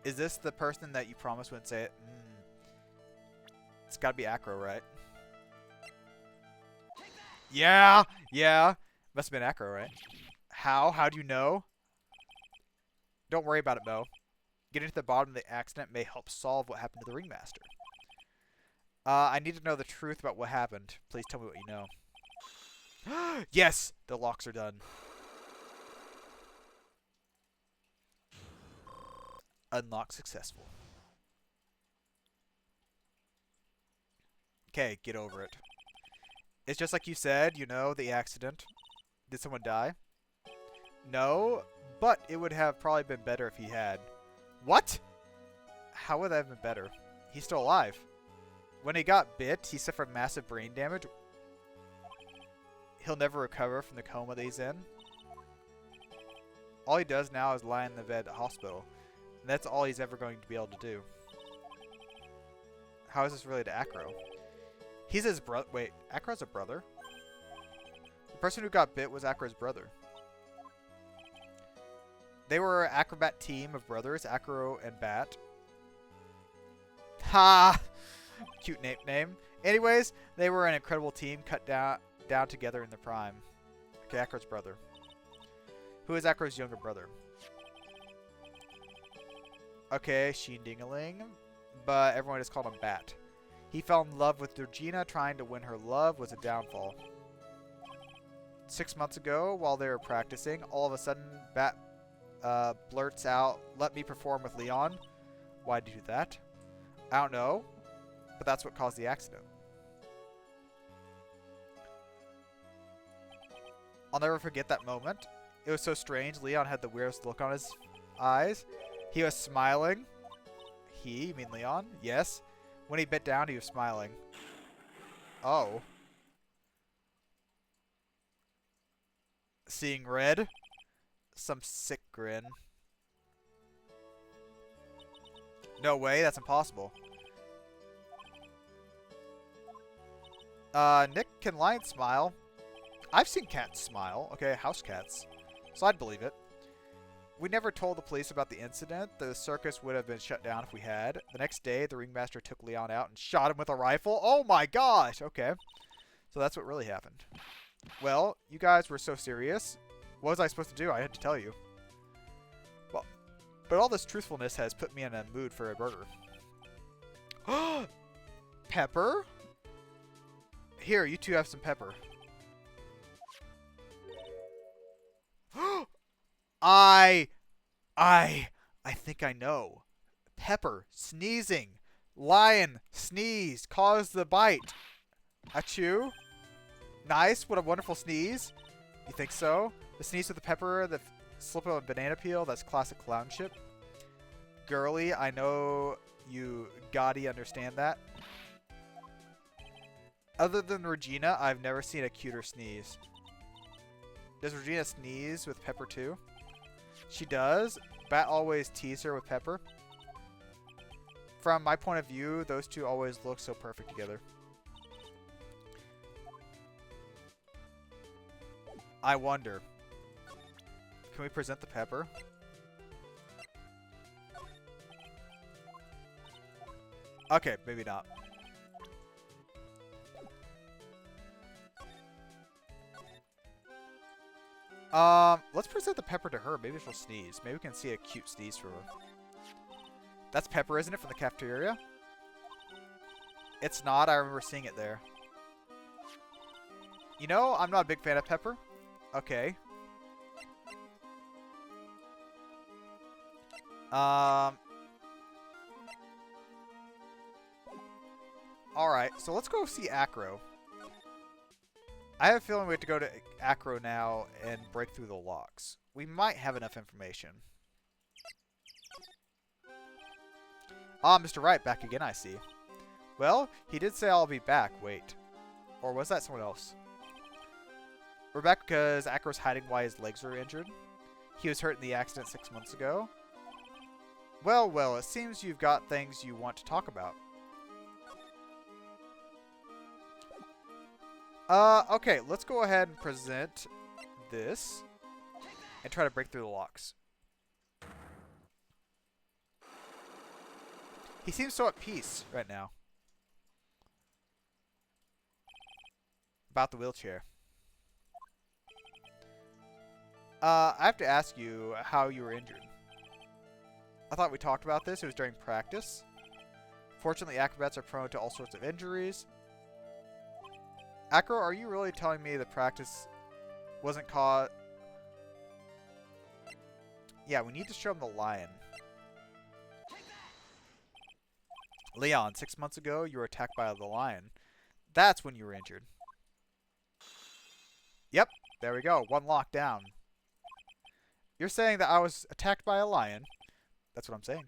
Is this the person that you promised wouldn't say it? It's gotta be Acro, right? Yeah! Yeah! Must have been Acro, right? How? How do you know? Don't worry about it, Mo. Getting to the bottom of the accident may help solve what happened to the ringmaster. I need to know the truth about what happened. Please tell me what you know. Yes! The locks are done. Unlock successful. Okay, get over it. It's just like you said, you know, the accident. Did someone die? No, but it would have probably been better if he had. What? How would that have been better? He's still alive. When he got bit, he suffered massive brain damage. He'll never recover from the coma that he's in. All he does now is lie in the bed at the hospital. And that's all he's ever going to be able to do. How is this related to Acro? He's his brother. Wait, Acro's a brother? The person who got bit was Acro's brother. They were an acrobat team of brothers, Acro and Bat. Ha! Cute name. Anyways, they were an incredible team cut down together in their prime. Okay, Acro's brother. Who is Acro's younger brother? Okay, Sheen Dingaling. But everyone just called him Bat. He fell in love with Georgina. Trying to win her love was a downfall. 6 months ago, while they were practicing, all of a sudden, Bat blurts out, "Let me perform with Leon." Why did you do that? I don't know, but that's what caused the accident. I'll never forget that moment. It was so strange. Leon had the weirdest look on his eyes. He was smiling. You mean Leon? Yes. When he bit down, he was smiling. Oh. Seeing red? Some sick grin. No way, that's impossible. Nick, can lions smile? I've seen cats smile. Okay, house cats. So I'd believe it. We never told the police about the incident. The circus would have been shut down if we had. The next day, the ringmaster took Leon out and shot him with a rifle. Oh my gosh! Okay. So that's what really happened. Well, you guys were so serious. What was I supposed to do? I had to tell you. Well, but all this truthfulness has put me in a mood for a burger. Pepper? Here, you two have some pepper. I think I know. Pepper, sneezing. Lion, sneeze, caused the bite. Achoo. Nice, what a wonderful sneeze. You think so? The sneeze with the pepper, the slip of a banana peel, that's classic clown shit. Girly, I know you gotta understand that. Other than Regina, I've never seen a cuter sneeze. Does Regina sneeze with pepper too? She does. Bat always tease her with pepper. From my point of view, those two always look so perfect together. I wonder. Can we present the pepper? Okay, maybe not. Let's present the pepper to her. Maybe she'll sneeze. Maybe we can see a cute sneeze from her. That's pepper, isn't it, from the cafeteria? It's not. I remember seeing it there. You know, I'm not a big fan of pepper. Okay. Alright, so let's go see Acro. I have a feeling we have to go to Acro now and break through the locks. We might have enough information. Ah, Mr. Wright, back again, I see. Well, he did say I'll be back. Wait. Or was that someone else? We're back because Acro's hiding why his legs are injured. He was hurt in the accident 6 months ago. Well, well, it seems you've got things you want to talk about. Okay, let's go ahead and present this and try to break through the locks. He seems so at peace right now. About the wheelchair. I have to ask you how you were injured. I thought we talked about this. It was during practice. Fortunately, acrobats are prone to all sorts of injuries. Acro, are you really telling me the practice wasn't caught? Yeah, we need to show him the lion. Leon, 6 months ago, you were attacked by the lion. That's when you were injured. Yep, there we go. One lock down. You're saying that I was attacked by a lion? That's what I'm saying.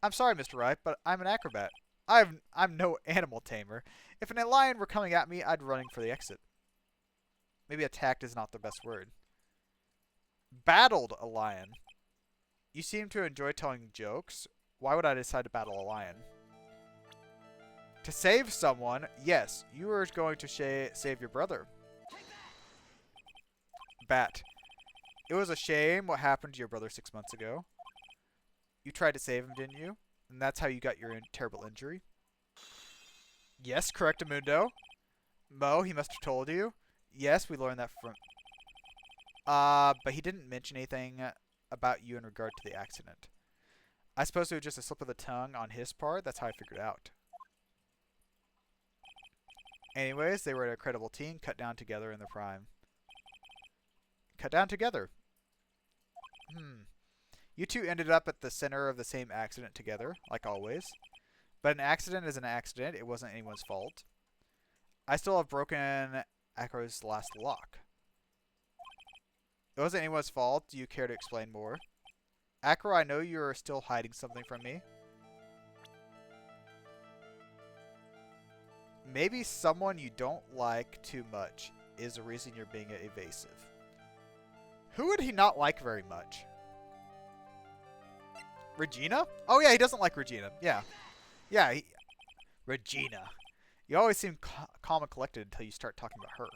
I'm sorry, Mr. Wright, but I'm an acrobat. I'm no animal tamer. If a lion were coming at me, I'd running for the exit. Maybe attacked is not the best word. Battled a lion. You seem to enjoy telling jokes. Why would I decide to battle a lion? To save someone, yes, you were going to save your brother. Bat. It was a shame what happened to your brother 6 months ago. You tried to save him, didn't you? And that's how you got your terrible injury? Yes, correctamundo. Mo, he must have told you. Yes, we learned that from... but he didn't mention anything about you in regard to the accident. I suppose it was just a slip of the tongue on his part. That's how I figured it out. Anyways, they were an incredible team, cut down together in the prime. Cut down together. You two ended up at the center of the same accident together, like always. But an accident is an accident. It wasn't anyone's fault. I still have broken Acro's last lock. It wasn't anyone's fault. Do you care to explain more? Acro, I know you're still hiding something from me. Maybe someone you don't like too much is the reason you're being evasive. Who would he not like very much? Regina? Oh yeah, he doesn't like Regina. Yeah. Yeah, Regina. You always seem calm and collected until you start talking about her.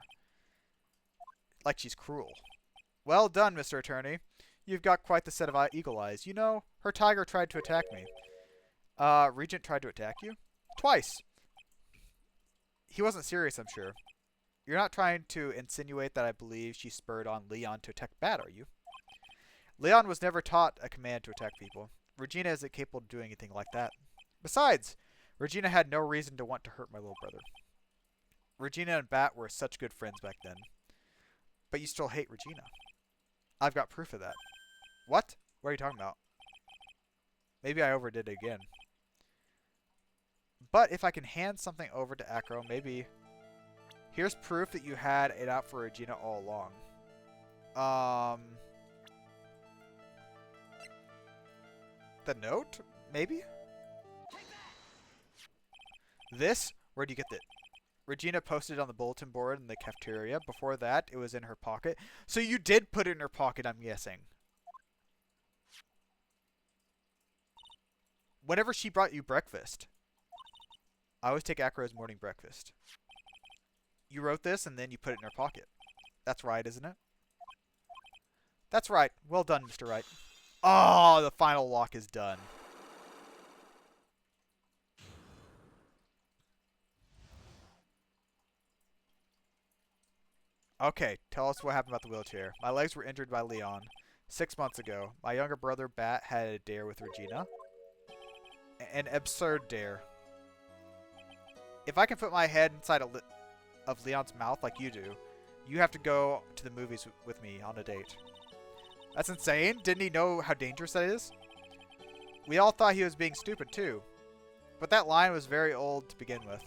Like she's cruel. Well done, Mr. Attorney. You've got quite the set of eagle eyes. You know, her tiger tried to attack me. Regent tried to attack you? Twice. He wasn't serious, I'm sure. You're not trying to insinuate that I believe she spurred on Leon to attack Bat, are you? Leon was never taught a command to attack people. Regina isn't capable of doing anything like that. Besides, Regina had no reason to want to hurt my little brother. Regina and Bat were such good friends back then. But you still hate Regina. I've got proof of that. What? What are you talking about? Maybe I overdid it again. But if I can hand something over to Acro, maybe... Here's proof that you had it out for Regina all along. The note? Maybe? This? Where'd you get it? Regina posted it on the bulletin board in the cafeteria. Before that, it was in her pocket. So you did put it in her pocket, I'm guessing. Whenever she brought you breakfast. I always take Acro's morning breakfast. You wrote this and then you put it in her pocket. That's right, isn't it? That's right. Well done, Mr. Wright. Oh, the final lock is done. Okay, tell us what happened about the wheelchair. My legs were injured by Leon 6 months ago. My younger brother, Bat, had a dare with Regina. An absurd dare. If I can put my head inside of Leon's mouth like you do, you have to go to the movies with me on a date. That's insane. Didn't he know how dangerous that is? We all thought he was being stupid too. But that line was very old to begin with,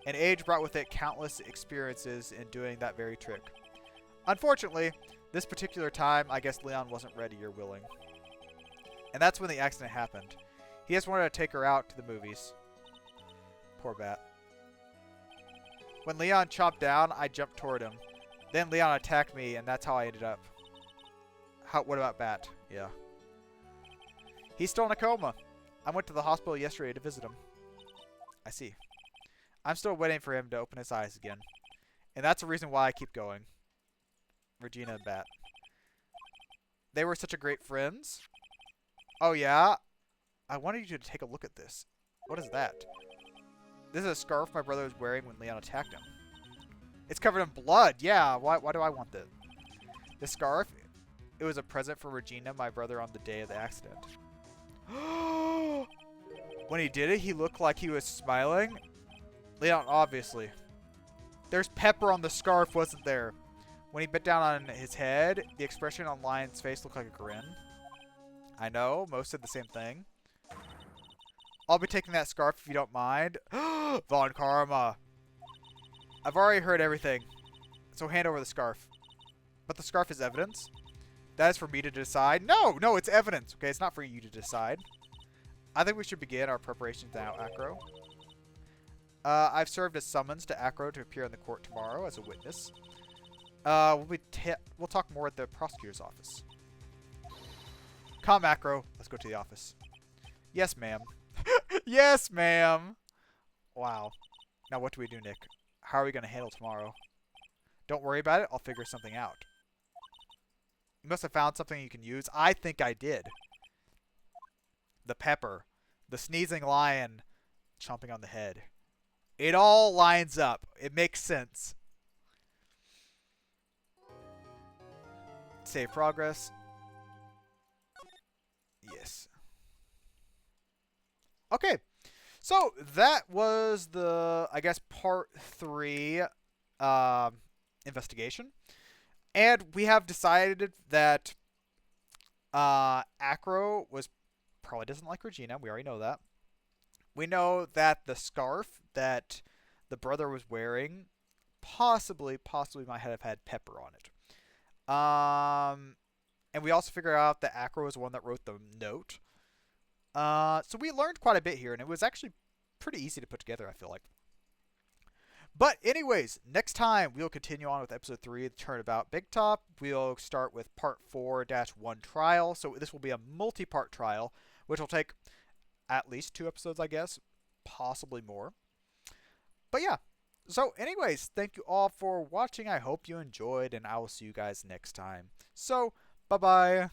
and age brought with it countless experiences in doing that very trick. Unfortunately, this particular time, I guess Leon wasn't ready or willing. And that's when the accident happened. He just wanted to take her out to the movies. Poor Bat. When Leon chopped down, I jumped toward him. Then Leon attacked me, and that's how I ended up. What about Bat? Yeah. He's still in a coma. I went to the hospital yesterday to visit him. I see. I'm still waiting for him to open his eyes again. And that's the reason why I keep going. Regina and Bat. They were such a great friends. Oh yeah? I wanted you to take a look at this. What is that? This is a scarf my brother was wearing when Leon attacked him. It's covered in blood. Yeah, why do I want this? This scarf, it was a present for Regina, my brother, on the day of the accident. When he did it, he looked like he was smiling. Leon, obviously. There's pepper on the scarf, wasn't there? When he bit down on his head, the expression on Lion's face looked like a grin. I know, most said the same thing. I'll be taking that scarf if you don't mind. Von Karma. I've already heard everything, so hand over the scarf. But the scarf is evidence? That is for me to decide? No, it's evidence. Okay, it's not for you to decide. I think we should begin our preparations now, Acro. I've served a summons to Acro to appear in the court tomorrow as a witness. We'll talk more at the prosecutor's office. Come, Acro. Let's go to the office. Yes, ma'am. Yes, ma'am. Wow. Now what do we do, Nick? How are we going to handle tomorrow? Don't worry about it. I'll figure something out. You must have found something you can use. I think I did. The pepper. The sneezing lion. Chomping on the head. It all lines up. It makes sense. Save progress. Yes. Okay. So that was the, I guess, part 3 investigation. And we have decided that Acro probably doesn't like Regina. We already know that. We know that the scarf that the brother was wearing possibly might have had pepper on it. And we also figure out that Acro was the one that wrote the note. So we learned quite a bit here, and it was actually pretty easy to put together, I feel like. But anyways, next time we'll continue on with episode 3, the Turnabout Big Top. We'll start with part 4-1 trial. So this will be a multi-part trial, which will take at least 2 episodes, I guess. Possibly more. But yeah. So anyways, thank you all for watching. I hope you enjoyed, and I will see you guys next time. So, bye-bye.